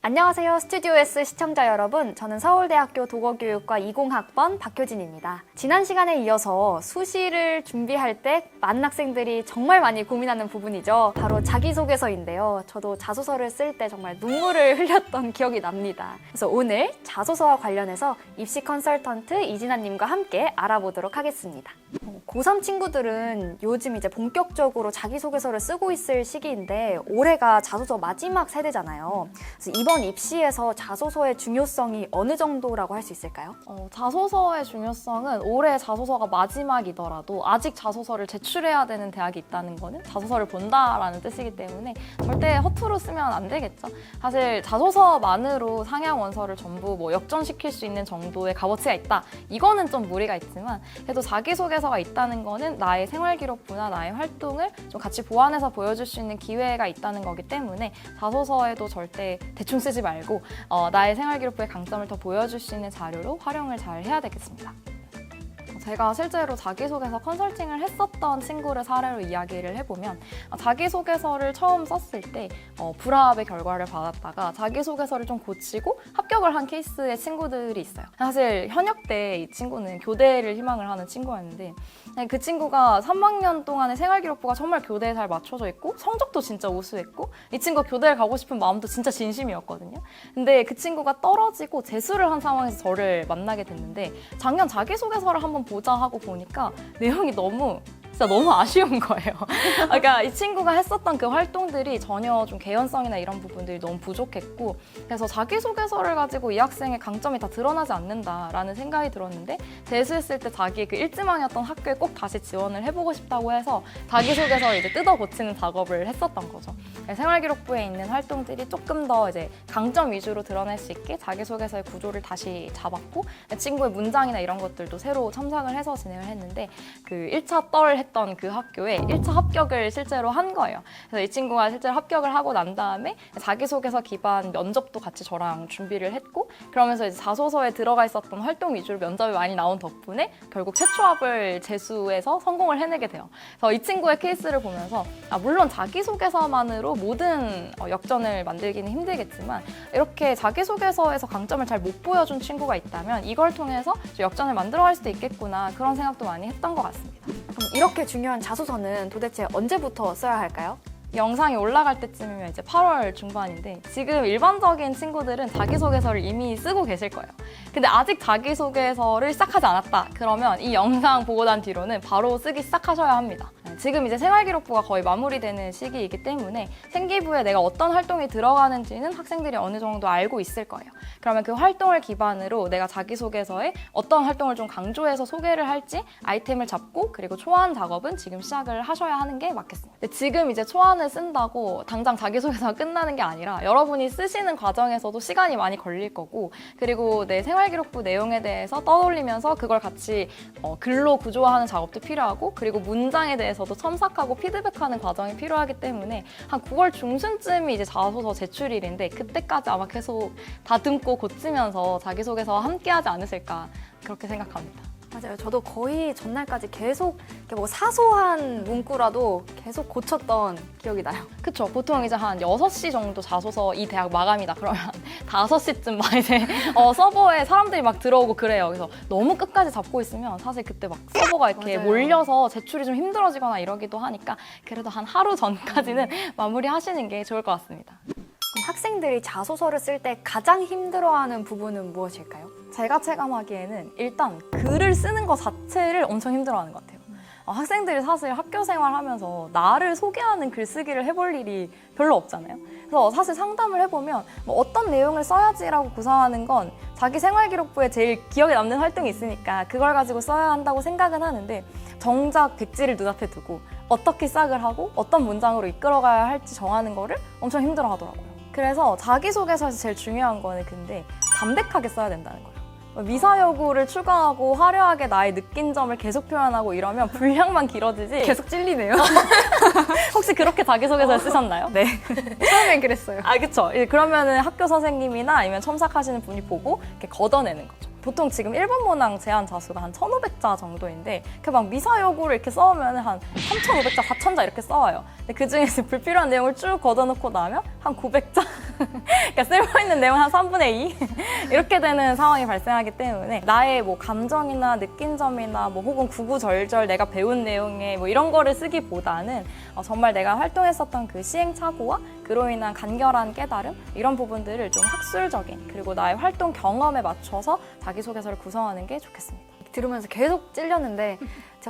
안녕하세요. 스튜디오 S 시청자 여러분. 저는 서울대학교 도거교육과 20학번 박효진입니다. 지난 시간에 이어서 수시를 준비할 때 많은 학생들이 정말 많이 고민하는 부분이죠. 바로 자기소개서인데요. 저도 자소서를 쓸 때 정말 눈물을 흘렸던 기억이 납니다. 그래서 오늘 자소서와 관련해서 입시 컨설턴트 이진아님과 함께 알아보도록 하겠습니다. 고3 친구들은 요즘 이제 본격적으로 자기소개서를 쓰고 있을 시기인데 올해가 자소서 마지막 세대잖아요. 그래서 이번 입시에서 자소서의 중요성이 어느 정도라고 할 수 있을까요? 자소서의 중요성은 올해 자소서가 마지막이더라도 아직 자소서를 제출해야 되는 대학이 있다는 거는 자소서를 본다라는 뜻이기 때문에 절대 허투루 쓰면 안 되겠죠. 사실 자소서만으로 상향 원서를 전부 역전시킬 수 있는 정도의 값어치가 있다. 이거는 좀 무리가 있지만 그래도 자기소개서가 있다는 거는 나의 생활기록부나 나의 활동을 좀 같이 보완해서 보여줄 수 있는 기회가 있다는 거기 때문에 자소서에도 절대 대충 쓰지 말고 나의 생활기록부의 강점을 더 보여줄 수 있는 자료로 활용을 잘 해야 되겠습니다. 제가 실제로 자기소개서 컨설팅을 했었던 친구를 사례로 이야기를 해보면 자기소개서를 처음 썼을 때 불합의 결과를 받았다가 자기소개서를 좀 고치고 합격을 한 케이스의 친구들이 있어요. 사실 현역 때 이 친구는 교대를 희망을 하는 친구였는데 그 친구가 3학년 동안의 생활기록부가 정말 교대에 잘 맞춰져 있고 성적도 진짜 우수했고 이 친구가 교대를 가고 싶은 마음도 진짜 진심이었거든요. 근데 그 친구가 떨어지고 재수를 한 상황에서 저를 만나게 됐는데 작년 자기소개서를 한번 보자 하고 보니까 내용이 진짜 너무 아쉬운 거예요. 그러니까 이 친구가 했었던 그 활동들이 전혀 좀 개연성이나 이런 부분들이 너무 부족했고 그래서 자기소개서를 가지고 이 학생의 강점이 다 드러나지 않는다라는 생각이 들었는데 재수했을 때 자기의 그 일지망이었던 학교에 꼭 다시 지원을 해보고 싶다고 해서 자기소개서를 이제 뜯어 고치는 작업을 했었던 거죠. 생활기록부에 있는 활동들이 조금 더 이제 강점 위주로 드러낼 수 있게 자기소개서의 구조를 다시 잡았고 친구의 문장이나 이런 것들도 새로 첨삭을 해서 진행을 했는데 그 1차 했던 그 학교에 1차 합격을 실제로 한 거예요. 그래서 이 친구가 실제로 합격을 하고 난 다음에 자기소개서 기반 면접도 같이 저랑 준비를 했고 그러면서 이제 자소서에 들어가 있었던 활동 위주로 면접이 많이 나온 덕분에 결국 최초합을 재수해서 성공을 해내게 돼요. 그래서 이 친구의 케이스를 보면서 물론 자기소개서만으로 모든 역전을 만들기는 힘들겠지만 이렇게 자기소개서에서 강점을 잘 못 보여준 친구가 있다면 이걸 통해서 역전을 만들어갈 수도 있겠구나 그런 생각도 많이 했던 것 같습니다. 그럼 이렇게 중요한 자소서는 도대체 언제부터 써야 할까요? 영상이 올라갈 때쯤이면 이제 8월 중반인데 지금 일반적인 친구들은 자기소개서를 이미 쓰고 계실 거예요. 근데 아직 자기소개서를 시작하지 않았다. 그러면 이 영상 보고 난 뒤로는 바로 쓰기 시작하셔야 합니다. 지금 이제 생활기록부가 거의 마무리되는 시기이기 때문에 생기부에 내가 어떤 활동이 들어가는지는 학생들이 어느 정도 알고 있을 거예요. 그러면 그 활동을 기반으로 내가 자기소개서에 어떤 활동을 좀 강조해서 소개를 할지 아이템을 잡고 그리고 초안 작업은 지금 시작을 하셔야 하는 게 맞겠습니다. 근데 지금 이제 초안을 쓴다고 당장 자기소개서가 끝나는 게 아니라 여러분이 쓰시는 과정에서도 시간이 많이 걸릴 거고 그리고 내 생활기록부 내용에 대해서 떠올리면서 그걸 같이 글로 구조화하는 작업도 필요하고 그리고 문장에 대해서도 첨삭하고 피드백하는 과정이 필요하기 때문에 한 9월 중순쯤이 이제 자소서 제출일인데 그때까지 아마 계속 다듬고 고치면서 자기소개서와 함께 하지 않으실까 그렇게 생각합니다. 맞아요. 저도 거의 전날까지 계속 이렇게 사소한 문구라도 계속 고쳤던 기억이 나요. 그쵸. 보통 이제 한 6시 정도 자소서 이 대학 마감이다. 그러면 5시쯤 막 이제 서버에 사람들이 막 들어오고 그래요. 그래서 너무 끝까지 잡고 있으면 사실 그때 막 서버가 이렇게 맞아요. 몰려서 제출이 좀 힘들어지거나 이러기도 하니까 그래도 한 하루 전까지는 마무리 하시는 게 좋을 것 같습니다. 그럼 학생들이 자소서를 쓸 때 가장 힘들어하는 부분은 무엇일까요? 제가 체감하기에는 일단 글을 쓰는 것 자체를 엄청 힘들어하는 것 같아요. 학생들이 사실 학교 생활하면서 나를 소개하는 글쓰기를 해볼 일이 별로 없잖아요. 그래서 사실 상담을 해보면 어떤 내용을 써야지라고 구상하는 건 자기 생활기록부에 제일 기억에 남는 활동이 있으니까 그걸 가지고 써야 한다고 생각은 하는데 정작 백지를 눈앞에 두고 어떻게 시작을 하고 어떤 문장으로 이끌어가야 할지 정하는 거를 엄청 힘들어 하더라고요. 그래서 자기소개서에서 제일 중요한 거는 근데 담백하게 써야 된다는 거예요. 미사 여구를 추가하고 화려하게 나의 느낀 점을 계속 표현하고 이러면 분량만 길어지지 계속 찔리네요. 혹시 그렇게 자기소개서를 쓰셨나요? 네. 처음엔 그랬어요. 그쵸. 그러면은 학교 선생님이나 아니면 첨삭하시는 분이 보고 이렇게 걷어내는 거죠. 보통 지금 일본 문항 제한 자수가 한 1,500자 정도인데 그 막 미사 여구를 이렇게 써오면 한 3,500자, 4,000자 이렇게 써와요. 근데 그 중에서 불필요한 내용을 쭉 걷어놓고 나면 한 900자? 그러니까 쓸모있는 내용 한 3분의 2 이렇게 되는 상황이 발생하기 때문에 나의 뭐 감정이나 느낀 점이나 뭐 혹은 구구절절 내가 배운 내용에 뭐 이런 거를 쓰기보다는 정말 내가 활동했었던 그 시행착오와 그로 인한 간결한 깨달음 이런 부분들을 좀 학술적인 그리고 나의 활동 경험에 맞춰서 자기소개서를 구성하는 게 좋겠습니다. 들으면서 계속 찔렸는데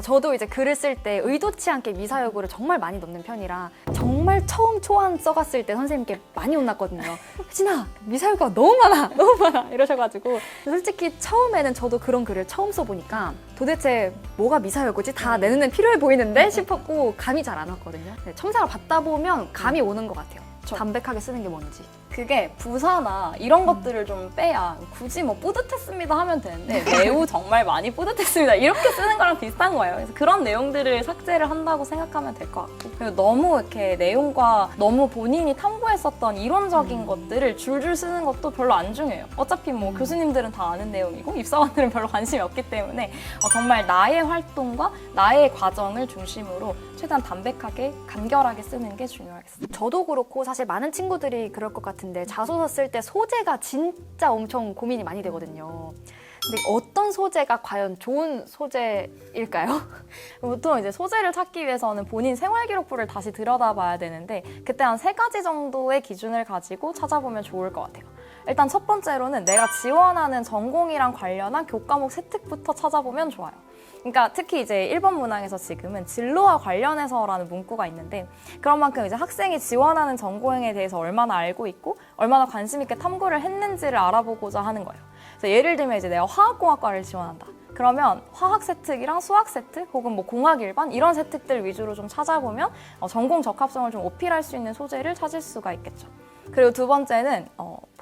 저도 이제 글을 쓸 때 의도치 않게 미사여구를 정말 많이 넣는 편이라 정말 처음 초안 써갔을 때 선생님께 많이 혼났거든요. 혜진아, 미사여구가 너무 많아 이러셔가지고 솔직히 처음에는 저도 그런 글을 처음 써보니까 도대체 뭐가 미사여구지? 다 내 눈엔 필요해 보이는데 싶었고 감이 잘 안 왔거든요. 네, 첨삭을 받다 보면 감이 오는 것 같아요. 담백하게 쓰는 게 뭔지. 그게 부사나 이런 것들을 좀 빼야 굳이 뭐 뿌듯했습니다 하면 되는데 매우 정말 많이 뿌듯했습니다 이렇게 쓰는 거랑 비슷한 거예요. 그래서 그런 내용들을 삭제를 한다고 생각하면 될 것 같고 그리고 너무 이렇게 내용과 너무 본인이 탐구했었던 이론적인 것들을 줄줄 쓰는 것도 별로 안 중요해요. 어차피 뭐 교수님들은 다 아는 내용이고 입사관들은 별로 관심이 없기 때문에 정말 나의 활동과 나의 과정을 중심으로 최대한 담백하게 간결하게 쓰는 게 중요하겠습니다. 저도 그렇고 사실 많은 친구들이 그럴 것 같은데 자소서 쓸 때 소재가 진짜 엄청 고민이 많이 되거든요. 근데 어떤 소재가 과연 좋은 소재일까요? 보통 이제 소재를 찾기 위해서는 본인 생활기록부를 다시 들여다봐야 되는데 그때 한 3가지 정도의 기준을 가지고 찾아보면 좋을 것 같아요. 일단 첫 번째로는 내가 지원하는 전공이랑 관련한 교과목 세특부터 찾아보면 좋아요. 그러니까 특히 이제 1번 문항에서 지금은 진로와 관련해서라는 문구가 있는데 그런 만큼 이제 학생이 지원하는 전공에 대해서 얼마나 알고 있고 얼마나 관심 있게 탐구를 했는지를 알아보고자 하는 거예요. 그래서 예를 들면 이제 내가 화학공학과를 지원한다. 그러면 화학 세특이랑 수학 세특 혹은 뭐 공학 일반 이런 세특들 위주로 좀 찾아보면 전공 적합성을 좀 어필할 수 있는 소재를 찾을 수가 있겠죠. 그리고 두 번째는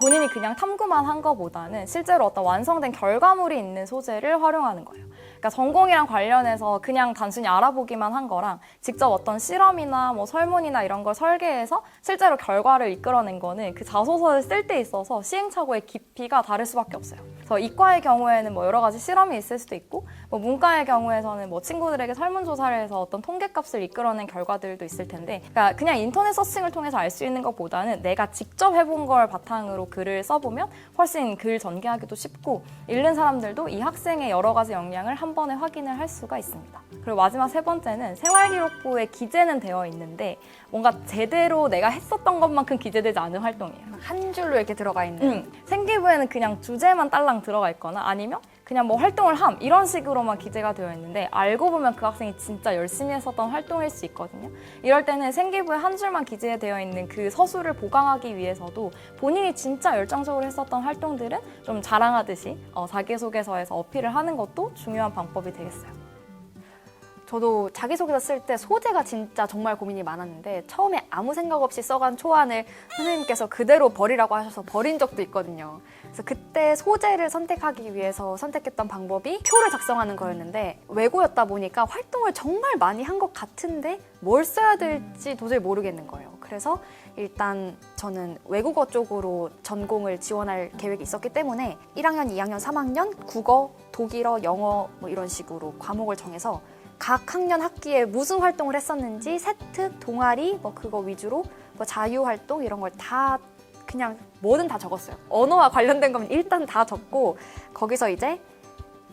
본인이 그냥 탐구만 한 것보다는 실제로 어떤 완성된 결과물이 있는 소재를 활용하는 거예요. 그러니까 전공이랑 관련해서 그냥 단순히 알아보기만 한 거랑 직접 어떤 실험이나 뭐 설문이나 이런 걸 설계해서 실제로 결과를 이끌어낸 거는 그 자소서를 쓸 때 있어서 시행착오의 깊이가 다를 수밖에 없어요. 그래서 이과의 경우에는 뭐 여러 가지 실험이 있을 수도 있고 뭐 문과의 경우에서는 뭐 친구들에게 설문조사를 해서 어떤 통계값을 이끌어낸 결과들도 있을 텐데 그러니까 그냥 인터넷 서칭을 통해서 알 수 있는 것보다는 내가 직접 해본 걸 바탕으로 글을 써보면 훨씬 글 전개하기도 쉽고 읽는 사람들도 이 학생의 여러 가지 역량을 한 번에 확인을 할 수가 있습니다. 그리고 마지막 세 번째는 생활기록부에 기재는 되어 있는데 뭔가 제대로 내가 했었던 것만큼 기재되지 않은 활동이에요. 한 줄로 이렇게 들어가 있는. 생기부에는 그냥 주제만 딸랑 들어가 있거나 아니면 그냥 뭐 활동을 함 이런 식으로만 기재가 되어 있는데 알고 보면 그 학생이 진짜 열심히 했었던 활동일 수 있거든요. 이럴 때는 생기부에 한 줄만 기재되어 있는 그 서술을 보강하기 위해서도 본인이 진짜 열정적으로 했었던 활동들은 좀 자랑하듯이 자기소개서에서 어필을 하는 것도 중요한 방법이 되겠어요. 저도 자기소개서 쓸 때 소재가 진짜 정말 고민이 많았는데 처음에 아무 생각 없이 써간 초안을 선생님께서 그대로 버리라고 하셔서 버린 적도 있거든요. 그래서 그때 소재를 선택하기 위해서 선택했던 방법이 표를 작성하는 거였는데 외고였다 보니까 활동을 정말 많이 한 것 같은데 뭘 써야 될지 도저히 모르겠는 거예요. 그래서 일단 저는 외국어 쪽으로 전공을 지원할 계획이 있었기 때문에 1학년, 2학년, 3학년 국어, 독일어, 영어 뭐 이런 식으로 과목을 정해서 각 학년 학기에 무슨 활동을 했었는지 세특, 동아리 뭐 그거 위주로 뭐 자유활동 이런 걸 다 그냥 뭐든 다 적었어요. 언어와 관련된 거면 일단 다 적고 거기서 이제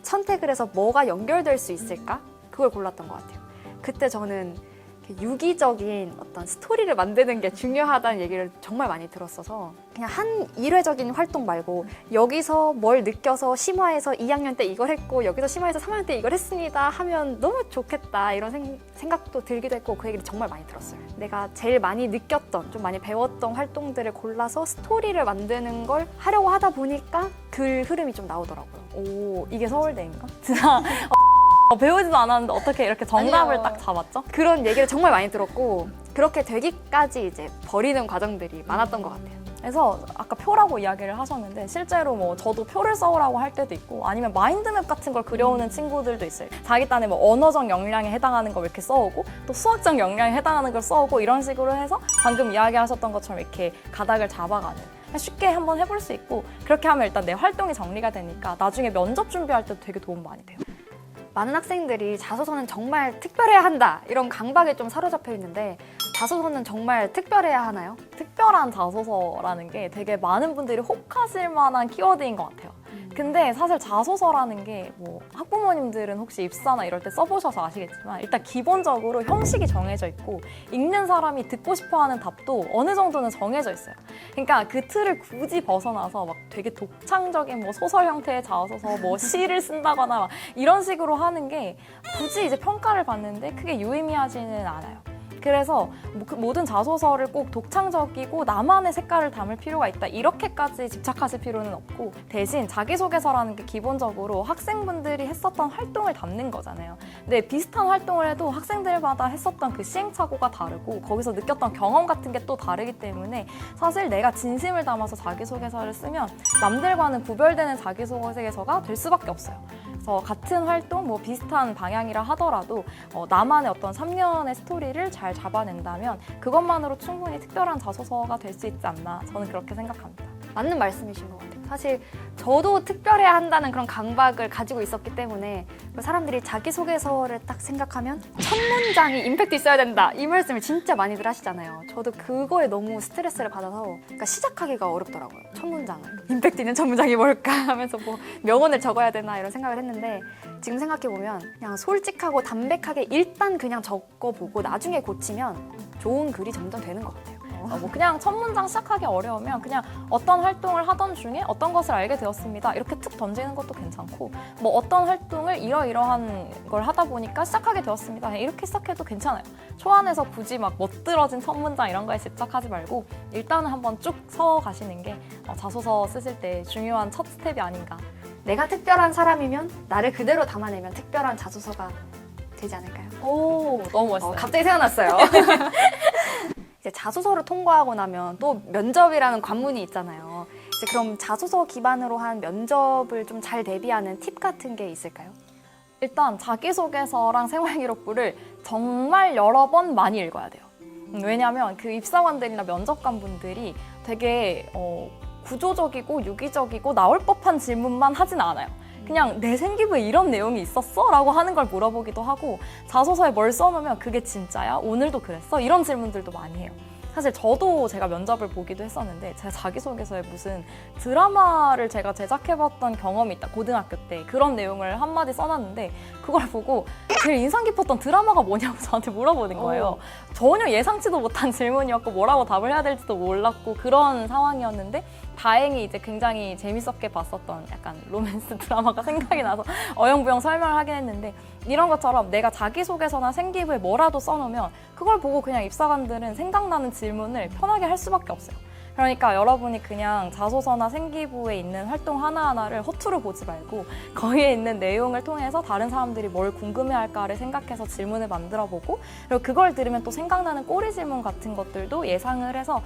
선택을 해서 뭐가 연결될 수 있을까? 그걸 골랐던 것 같아요. 그때 저는 유기적인 어떤 스토리를 만드는 게 중요하다는 얘기를 정말 많이 들었어서 그냥 한 일회적인 활동 말고 여기서 뭘 느껴서 심화해서 2학년 때 이걸 했고 여기서 심화해서 3학년 때 이걸 했습니다 하면 너무 좋겠다 이런 생각도 들기도 했고 그 얘기를 정말 많이 들었어요. 내가 제일 많이 느꼈던 좀 많이 배웠던 활동들을 골라서 스토리를 만드는 걸 하려고 하다 보니까 글 흐름이 좀 나오더라고요. 오, 이게 서울대인가? 진짜 배우지도 않았는데 어떻게 이렇게 정답을 아니요. 딱 잡았죠? 그런 얘기를 정말 많이 들었고 그렇게 되기까지 이제 버리는 과정들이 많았던 것 같아요. 그래서 아까 표라고 이야기를 하셨는데 실제로 뭐 저도 표를 써오라고 할 때도 있고 아니면 마인드맵 같은 걸 그려오는 친구들도 있어요. 자기 딴에 뭐 언어적 역량에 해당하는 걸 이렇게 써오고 또 수학적 역량에 해당하는 걸 써오고 이런 식으로 해서 방금 이야기하셨던 것처럼 이렇게 가닥을 잡아가는 쉽게 한번 해볼 수 있고 그렇게 하면 일단 내 활동이 정리가 되니까 나중에 면접 준비할 때도 되게 도움 많이 돼요. 많은 학생들이 자소서는 정말 특별해야 한다 이런 강박에 좀 사로잡혀 있는데 자소서는 정말 특별해야 하나요? 특별한 자소서라는 게 되게 많은 분들이 혹하실 만한 키워드인 것 같아요. 근데 사실 자소서라는 게 뭐 학부모님들은 혹시 입사나 이럴 때 써보셔서 아시겠지만 일단 기본적으로 형식이 정해져 있고 읽는 사람이 듣고 싶어하는 답도 어느 정도는 정해져 있어요. 그러니까 그 틀을 굳이 벗어나서 막 되게 독창적인 뭐 소설 형태의 자소서, 뭐 시를 쓴다거나 막 이런 식으로 하는 게 굳이 이제 평가를 받는데 크게 유의미하지는 않아요. 그래서 그 모든 자소서를 꼭 독창적이고 나만의 색깔을 담을 필요가 있다 이렇게까지 집착하실 필요는 없고 대신 자기소개서라는 게 기본적으로 학생분들이 했었던 활동을 담는 거잖아요. 근데 비슷한 활동을 해도 학생들마다 했었던 그 시행착오가 다르고 거기서 느꼈던 경험 같은 게 또 다르기 때문에 사실 내가 진심을 담아서 자기소개서를 쓰면 남들과는 구별되는 자기소개서가 될 수밖에 없어요. 그래서 같은 활동, 뭐 비슷한 방향이라 하더라도 나만의 어떤 3년의 스토리를 잘 잡아낸다면 그것만으로 충분히 특별한 자소서가 될 수 있지 않나 저는 그렇게 생각합니다. 맞는 말씀이신 것 같아요. 사실 저도 특별해야 한다는 그런 강박을 가지고 있었기 때문에 사람들이 자기소개서를 딱 생각하면 첫 문장이 임팩트 있어야 된다 이 말씀을 진짜 많이들 하시잖아요. 저도 그거에 너무 스트레스를 받아서 그러니까 시작하기가 어렵더라고요. 첫 문장은 임팩트 있는 첫 문장이 뭘까 하면서 뭐 명언을 적어야 되나 이런 생각을 했는데 지금 생각해보면 그냥 솔직하고 담백하게 일단 그냥 적어보고 나중에 고치면 좋은 글이 점점 되는 것 같아요. 뭐 그냥 첫 문장 시작하기 어려우면 그냥 어떤 활동을 하던 중에 어떤 것을 알게 되었습니다. 이렇게 툭 던지는 것도 괜찮고 뭐 어떤 활동을 이러이러한 걸 하다 보니까 시작하게 되었습니다. 이렇게 시작해도 괜찮아요. 초안에서 굳이 막 멋들어진 첫 문장 이런 거에 집착하지 말고 일단은 한번 쭉 서가시는 게 자소서 쓰실 때 중요한 첫 스텝이 아닌가. 내가 특별한 사람이면 나를 그대로 담아내면 특별한 자소서가 되지 않을까요? 오, 너무 멋있어요. 갑자기 생각났어요. 이제 자소서를 통과하고 나면 또 면접이라는 관문이 있잖아요. 이제 그럼 자소서 기반으로 한 면접을 좀 잘 대비하는 팁 같은 게 있을까요? 일단 자기소개서랑 생활기록부를 정말 여러 번 많이 읽어야 돼요. 왜냐하면 그 입사관들이나 면접관분들이 되게 구조적이고 유기적이고 나올 법한 질문만 하진 않아요. 그냥 내 생기부에 이런 내용이 있었어? 라고 하는 걸 물어보기도 하고 자소서에 뭘 써놓으면 그게 진짜야? 오늘도 그랬어? 이런 질문들도 많이 해요. 사실 저도 제가 면접을 보기도 했었는데 제가 자기소개서에 무슨 드라마를 제가 제작해봤던 경험이 있다. 고등학교 때 그런 내용을 한마디 써놨는데 그걸 보고 제일 인상 깊었던 드라마가 뭐냐고 저한테 물어보는 거예요. 전혀 예상치도 못한 질문이었고 뭐라고 답을 해야 될지도 몰랐고 그런 상황이었는데 다행히 이제 굉장히 재밌었게 봤었던 약간 로맨스 드라마가 생각이 나서 어영부영 설명을 하긴 했는데 이런 것처럼 내가 자기소개서나 생기부에 뭐라도 써놓으면 그걸 보고 그냥 입사관들은 생각나는 질문을 편하게 할 수밖에 없어요. 그러니까 여러분이 그냥 자소서나 생기부에 있는 활동 하나하나를 허투루 보지 말고 거기에 있는 내용을 통해서 다른 사람들이 뭘 궁금해할까를 생각해서 질문을 만들어보고 그리고 그걸 들으면 또 생각나는 꼬리 질문 같은 것들도 예상을 해서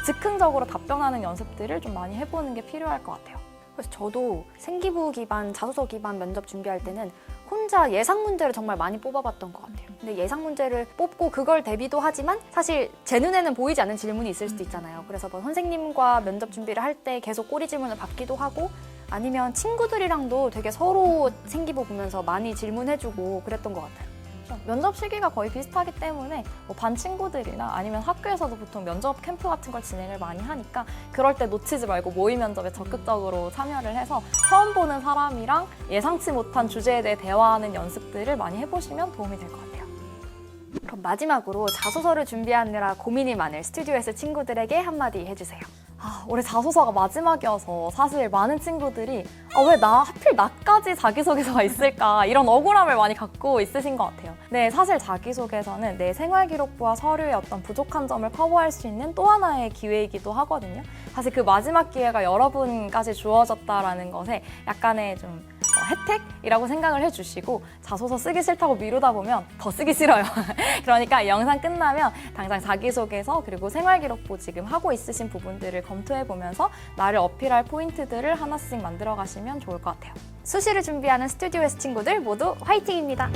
즉흥적으로 답변하는 연습들을 좀 많이 해보는 게 필요할 것 같아요. 그래서 저도 생기부 기반, 자소서 기반 면접 준비할 때는 혼자 예상 문제를 정말 많이 뽑아봤던 것 같아요. 근데 예상 문제를 뽑고 그걸 대비도 하지만 사실 제 눈에는 보이지 않는 질문이 있을 수도 있잖아요. 그래서 뭐 선생님과 면접 준비를 할 때 계속 꼬리 질문을 받기도 하고 아니면 친구들이랑도 되게 서로 생기부 보면서 많이 질문해주고 그랬던 것 같아요. 면접 시기가 거의 비슷하기 때문에 뭐 반 친구들이나 아니면 학교에서도 보통 면접 캠프 같은 걸 진행을 많이 하니까 그럴 때 놓치지 말고 모의 면접에 적극적으로 참여를 해서 처음 보는 사람이랑 예상치 못한 주제에 대해 대화하는 연습들을 많이 해보시면 도움이 될 것 같아요. 그럼 마지막으로 자소서를 준비하느라 고민이 많을 스튜디오에서 친구들에게 한마디 해주세요. 올해 자소서가 마지막이어서 사실 많은 친구들이 왜 하필 나까지 자기소개서가 있을까 이런 억울함을 많이 갖고 있으신 것 같아요. 네, 사실 자기소개서는 내 생활기록부와 서류의 어떤 부족한 점을 커버할 수 있는 또 하나의 기회이기도 하거든요. 사실 그 마지막 기회가 여러분까지 주어졌다라는 것에 약간의 좀 혜택이라고 생각을 해주시고 자소서 쓰기 싫다고 미루다 보면 더 쓰기 싫어요. 그러니까 영상 끝나면 당장 자기소개서 그리고 생활기록부 지금 하고 있으신 부분들을 검토해보면서 나를 어필할 포인트들을 하나씩 만들어 가시면 좋을 것 같아요. 수시를 준비하는 스튜디오에서 친구들 모두 화이팅입니다.